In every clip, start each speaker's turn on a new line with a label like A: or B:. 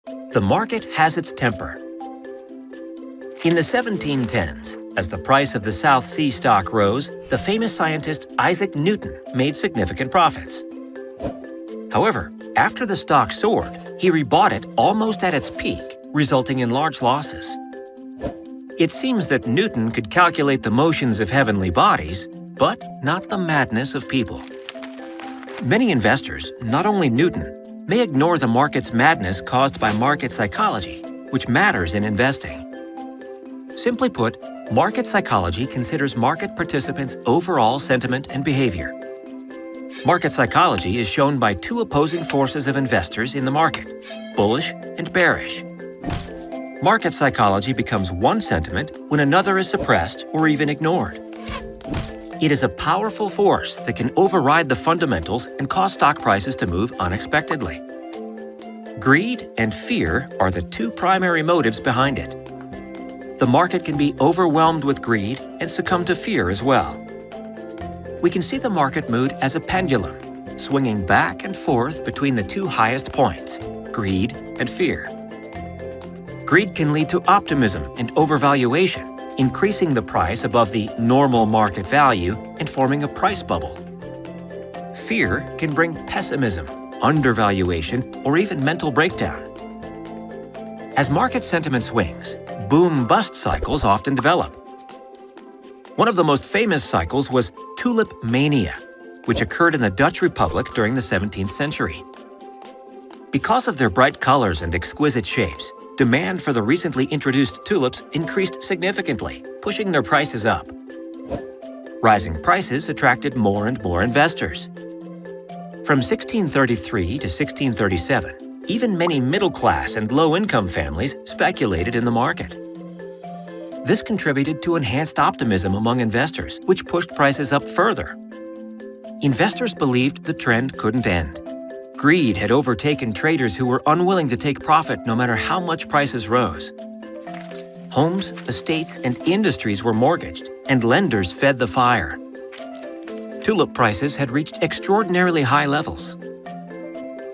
A: The market has its temper. In the 1710s, as the price of the South Sea stock rose, the famous scientist Isaac Newton made significant profits. However, after the stock soared, he rebought it almost at its peak, resulting in large losses. It seems that Newton could calculate the motions of heavenly bodies, but not the madness of people. Many investors, not only Newton, may ignore the market's madness caused by market psychology, which matters in investing. Simply put, market psychology considers market participants' overall sentiment and behavior. Market psychology is shown by two opposing forces of investors in the market, bullish and bearish. Market psychology becomes one sentiment when another is suppressed or even ignored. It is a powerful force that can override the fundamentals and cause stock prices to move unexpectedly. Greed and fear are the two primary motives behind it. The market can be overwhelmed with greed and succumb to fear as well. We can see the market mood as a pendulum, swinging back and forth between the two highest points, greed and fear. Greed can lead to optimism and overvaluation, increasing the price above the normal market value and forming a price bubble. Fear can bring pessimism, undervaluation, or even mental breakdown. As market sentiment swings, boom-bust cycles often develop. One of the most famous cycles was Tulip Mania, which occurred in the Dutch Republic during the 17th century. Because of their bright colors and exquisite shapes, demand for the recently introduced tulips increased significantly, pushing their prices up. Rising prices attracted more and more investors. From 1633 to 1637, even many middle-class and low-income families speculated in the market. This contributed to enhanced optimism among investors, which pushed prices up further. Investors believed the trend couldn't end. Greed had overtaken traders who were unwilling to take profit no matter how much prices rose. Homes, estates, and industries were mortgaged, and lenders fed the fire. Tulip prices had reached extraordinarily high levels.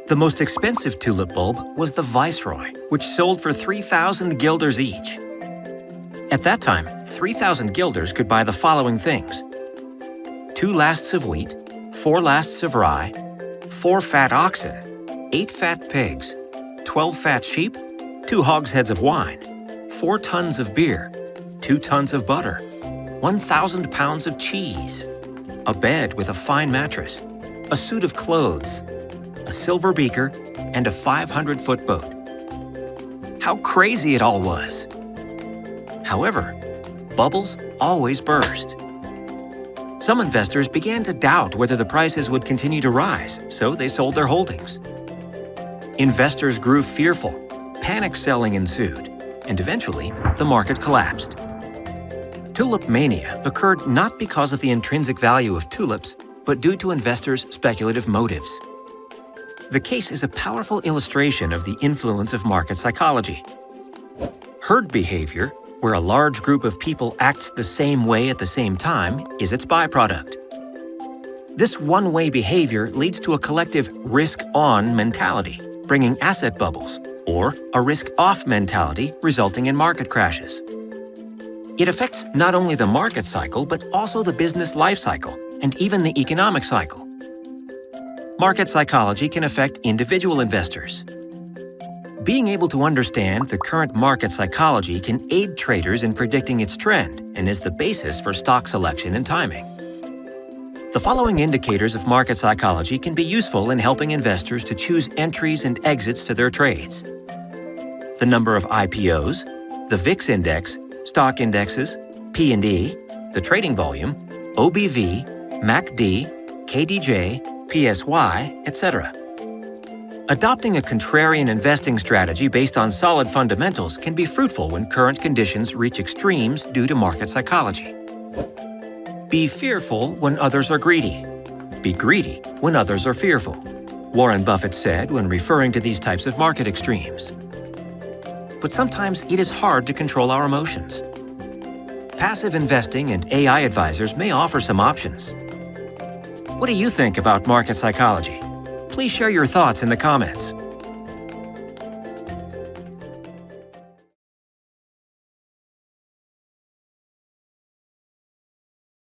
A: The most expensive tulip bulb was the Viceroy, which sold for 3,000 guilders each. At that time, 3,000 guilders could buy the following things: 2 lasts of wheat, 4 lasts of rye, 4 fat oxen, 8 fat pigs, 12 fat sheep, 2 hogsheads of wine, 4 tons of beer, 2 tons of butter, 1,000 pounds of cheese, a bed with a fine mattress, a suit of clothes, a silver beaker, and a 500-foot boat. How crazy it all was! However, bubbles always burst. Some investors began to doubt whether the prices would continue to rise, so they sold their holdings. Investors grew fearful, panic selling ensued, and eventually the market collapsed. Tulip mania occurred not because of the intrinsic value of tulips, but due to investors' speculative motives. The case is a powerful illustration of the influence of market psychology. Herd behavior, where a large group of people acts the same way at the same time, is its byproduct. This one-way behavior leads to a collective risk-on mentality, bringing asset bubbles, or a risk-off mentality resulting in market crashes. It affects not only the market cycle, but also the business life cycle, and even the economic cycle. Market psychology can affect individual investors. Being able to understand the current market psychology can aid traders in predicting its trend and is the basis for stock selection and timing. The following indicators of market psychology can be useful in helping investors to choose entries and exits to their trades. The number of IPOs, the VIX index, stock indexes, P&E, the trading volume, OBV, MACD, KDJ, PSY, etc. Adopting a contrarian investing strategy based on solid fundamentals can be fruitful when current conditions reach extremes due to market psychology. Be fearful when others are greedy. Be greedy when others are fearful, Warren Buffett said when referring to these types of market extremes. But sometimes it is hard to control our emotions. Passive investing and AI advisors may offer some options. What do you think about market psychology? Please share your thoughts in the comments.